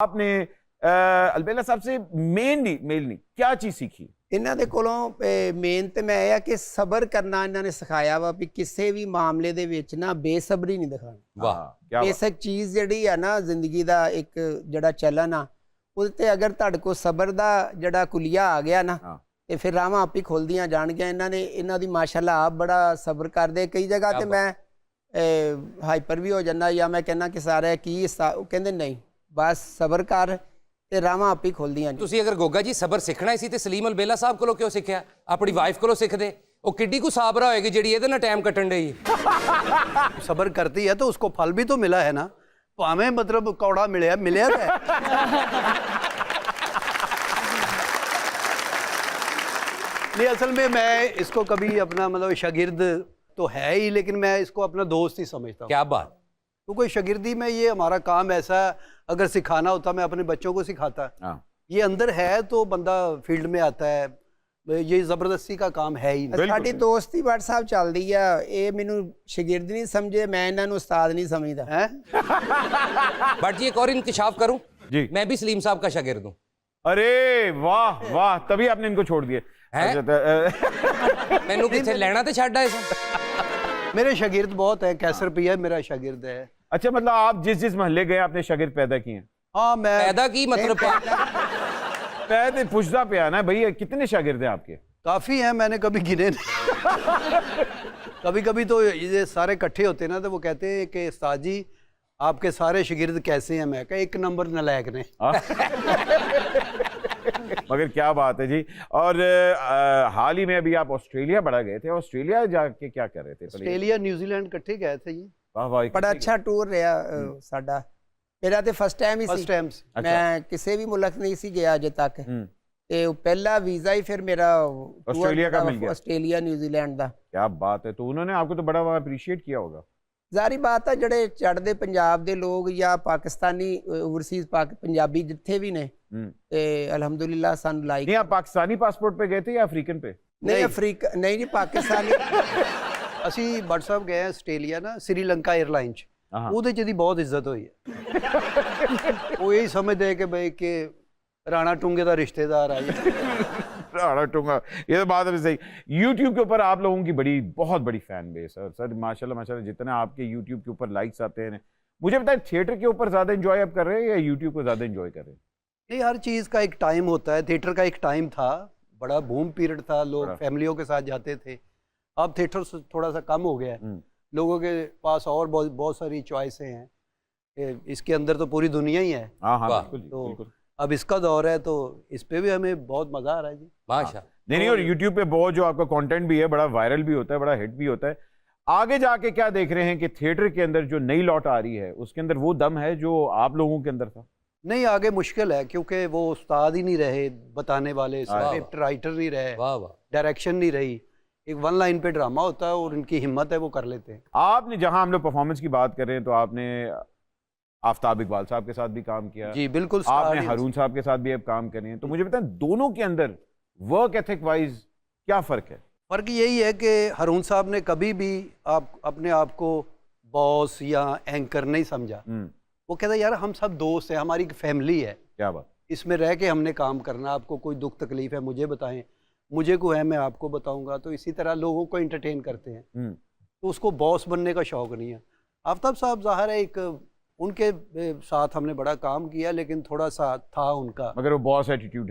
आपने अलबेला साहब से मेनली क्या चीज सीखी? ਇਹਨਾਂ ਦੇ ਕੋਲੋਂ ਮੇਨ ਤੇ ਮੈਂ ਇਹ ਆ ਕਿ ਸਬਰ ਕਰਨਾ ਇਹਨਾਂ ਨੇ ਸਿਖਾਇਆ ਵਾ ਵੀ ਕਿਸੇ ਵੀ ਮਾਮਲੇ ਦੇ ਵਿੱਚ ਨਾ ਬੇਸਬਰੀ ਨਹੀਂ ਦਿਖਾਣੀ। वाह क्या बात। ਬੇਸਿਕ ਚੀਜ਼ ਜਿਹੜੀ ਆ ਨਾ ਜ਼ਿੰਦਗੀ ਦਾ ਇੱਕ ਜਿਹੜਾ ਚੱਲਣ ਆ ਉਹਦੇ ਤੇ ਅਗਰ ਤੁਹਾਡੇ ਕੋਲ ਸਬਰ ਦਾ ਜਿਹੜਾ ਕੁਲੀਆ ਆ ਗਿਆ ਨਾ ਤੇ ਫਿਰ ਰਾਹਾਂ ਆਪ ਹੀ ਖੁੱਲਦੀਆਂ ਜਾਣਗੀਆਂ। ਇਹਨਾਂ ਦੀ ਮਾਸ਼ਾਅੱਲਾ ਆਪ ਬੜਾ ਸਬਰ ਕਰਦੇ। ਕਈ ਜਗ੍ਹਾ ਤੇ ਮੈਂ ਹਾਈਪਰ ਵੀ ਹੋ ਜਾਂਦਾ ਜਾਂ ਮੈਂ ਕਹਿੰਦਾ ਕਿ ਸਾਰੇ ਕੀ ਉਹ ਕਹਿੰਦੇ ਨਹੀਂ ਬਸ ਸਬਰ ਕਰ ਤੇ ਰਾਹਾਂ ਆਪ ਹੀ ਖੁੱਲਦੀਆਂ। ਤੁਸੀਂ ਅਗਰ ਗੋਗਾ ਜੀ ਸਬਰ ਸਿੱਖਣਾ ਸੀ ਤੇ ਸਲੀਮ ਅਲਬੇਲਾ ਸਾਹਿਬ ਕੋਲੋਂ ਕਿਉਂ ਸਿੱਖਿਆ? ਆਪਣੀ ਵਾਈਫ ਕੋਲੋਂ ਸਿੱਖਦੇ। ਉਹ ਕਿੱਡੀ ਕੁ ਸਾਬਰਾ ਹੋਏਗੀ ਜਿਹੜੀ ਇਹਦੇ ਨਾਲ ਟਾਈਮ ਕੱਟਣ ਡਈ। सबर करती है तो उसको फल भी तो मिला है ना। भावें मतलब कौड़ा मिले मिले नहीं, असल में मैं इसको कभी अपना मतलब शागिर्द तो है ही, लेकिन मैं इसको अपना दोस्त ही समझता हूँ। क्या बात। तो कोई शागिर्दी में ये हमारा काम ऐसा है, अगर सिखाना होता मैं अपने बच्चों को सिखाता। ये अंदर है तो बंदा फील्ड में आता है, ये जबरदस्ती का काम है ही नहीं। ਸਾਡੀ ਦੋਸਤੀ WhatsApp ਚੱਲਦੀ ਆ। ਇਹ ਮੈਨੂੰ ਸ਼ਾगिर्द नहीं समझे, मैं ਇਹਨਾਂ ਨੂੰ ਉਸਤਾਦ नहीं समझदा है। बट जी एक और इंकशाफ करूं जी, मैं भी सलीम साहब का शागिर्द हूं। अरे वाह वाह, तभी आपने इनको छोड़ दिए। मैनू किथे लेना ते छड्ड आए सन। मेरे शागिर्द बहुत है। कैसर पिया मेरा शागिर्द है। अच्छा, मतलब आप जिस महल्ले गए आपने शागिर्द पैदा किए हैं? हाँ, मैं पैदा की मतलब पैदा पूछता पे आना है भैया, कितने शागिर्द हैं आपके? काफी हैं, मैंने कभी गिने नहीं। कभी कभी तो ये सारे इकट्ठे होते हैं ना तो वो कहते हैं कि उस्ताद जी आपके सारे शागिर्द कैसे हैं? मैं कहा एक नंबर नलायक ने। मगर क्या बात है जी। और हाल ही में अभी आप ऑस्ट्रेलिया बड़ा गए थे। ऑस्ट्रेलिया जाके क्या कर रहे थे? ऑस्ट्रेलिया न्यूजीलैंड इकट्ठे गए थे जी। वाह वाह, बड़ा अच्छा टूर रहा साडा। मेरा तो फर्स्ट टाइम ही सी। फर्स्ट टाइम मैं किसी भी मुल्क नहीं सी गया अजे तक ते पहला वीजा ही फिर मेरा ऑस्ट्रेलिया का मिल गया। ऑस्ट्रेलिया न्यूजीलैंड दा। क्या बात है। तो उन्होंने आपको तो बड़ा अप्रिशिएट किया होगा। ਜ਼ਾਰੀ ਬਾਤ ਆ ਜਿਹੜੇ ਚੜ੍ਹਦੇ ਪੰਜਾਬ ਦੇ ਲੋਕ ਜਾਂ ਪਾਕਿਸਤਾਨੀ ਓਵਰਸੀਜ਼ ਪੰਜਾਬੀ ਜਿੱਥੇ ਵੀ ਨੇ ਤੇ ਅਲਹਮਦੁਲਿਲਾ ਸਾਨੂੰ ਲਾਈਕ। नहीं, आप पाकिस्तानी पासपोर्ट पे गए थे या अफ्रीकन पे? ਨਹੀਂ ਅਫਰੀਕਾ ਨਹੀਂ ਜੀ ਪਾਕਿਸਤਾਨੀ। ਅਸੀਂ WhatsApp ਗਏ ਆਸਟ੍ਰੇਲੀਆ ਨਾ श्रीलंका एयरलाइन ਚ। ਉਹਦੇ ਚ ਦੀ ਬਹੁਤ ਇੱਜ਼ਤ ਹੋਈ ਹੈ। ਉਹ ਇਹ ਸਮਝਦੇ ਕਿ ਬਈ ਕਿ ਰਾਣਾ ਟੁੰਗੇ ਦਾ ਰਿਸ਼ਤੇਦਾਰ ਆ ਜੀ। राणा टूंगा, ये तो बात है सही। YouTube के ऊपर आप लोगों की बहुत बड़ी फैन बेस है सर। माशाल्लाह जितने आपके YouTube के ऊपर लाइक्स आते हैं, मुझे बताएं थिएटर के ऊपर ज्यादा एंजॉय आप कर रहे हैं या YouTube को ज्यादा एंजॉय कर रहे हैं? नहीं, हर चीज़ का एक टाइम होता है। थिएटर का एक टाइम था, बड़ा बूम पीरियड था, लोग फैमिलियों के साथ जाते थे। अब थिएटर थोड़ा सा कम हो गया है। लोगों के पास और बहुत सारी चॉइसें हैं। इसके अंदर तो पूरी दुनिया ही है। हाँ हाँ, बिल्कुल। अब इसका दौर है तो इस पे भी हमें बहुत मजा आ रहा है जी। माशा। नहीं, और YouTube पे बहुत जो आपका कंटेंट भी है बड़ा वायरल भी होता है, बड़ा हिट भी होता है। आगे जाके क्या देख रहे हैं कि थिएटर के अंदर जो नई लौट आ रही है उसके अंदर वो दम है जो आप लोगों के अंदर था? नहीं, आगे मुश्किल है क्योंकि वो उस्ताद ही नहीं रहे बताने वाले, स्क्रिप्ट राइटर नहीं रहे, डायरेक्शन नहीं रही। एक वन लाइन पे ड्रामा होता है और इनकी हिम्मत है वो कर लेते हैं। आपने जहां हम लोग परफॉर्मेंस की बात कर रहे हैं तो आपने आफ्ताब इकबाल साहब के साथ भी काम किया जी, बिल्कुल। आपने हारून साहब के साथ भी अब काम कर रहे हैं, तो मुझे बताएं दोनों के अंदर वर्क एथिक वाइज क्या फर्क है? फर्क यही है कि हारून साहब ने कभी भी अपने आप को बॉस या एंकर नहीं समझा। वो कहता यार हम सब दोस्त हैं, हमारी फैमिली है। क्या बात। इसमें रह के हमने काम करना। आपको कोई दुख तकलीफ है मुझे बताएं, मुझे को है मैं आपको बताऊंगा। तो इसी तरह लोगों को एंटरटेन करते हैं। तो उसको बॉस बनने का शौक नहीं है। आफ्ताब साहब ज़ाहिर है एक उनके साथ हमने बड़ा काम किया, लेकिन थोड़ा सा था उनका, मगर वो बॉस एटीट्यूड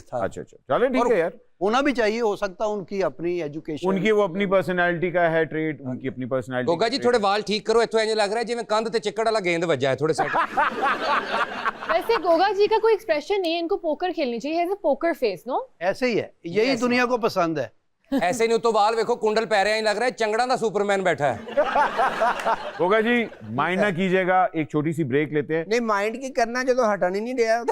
था। अच्छा, चलो ठीक है यार, होना भी चाहिए। हो सकता उनकी अपनी एजुकेशन, उनकी वो अपनी पर्सनालिटी का है ट्रेड, उनकी अपनी पर्सनालिटी। गोगा जी थोड़े वाल ठीक करो, इत्थों इंज लग रहा है जिवें कंध ते चिक्कड़ वाला गेंद वज्जा है थोड़े सेट। वैसे गोगा जी का कोई एक्सप्रेशन नहीं है, इनको पोकर खेलनी चाहिए। है पोकर फेस, नो? ऐसे ही है, यही दुनिया को पसंद है। ऐसे नहीं, तो बाल देखो कुंडल पै रहे हैं, लग रहा है चंगड़ा दा सुपरमैन बैठा है। गोगा जी माइंड ना कीजिएगा, एक छोटी सी ब्रेक लेते हैं। नहीं माइंड की करना जो तो हटन ही नहीं रहा।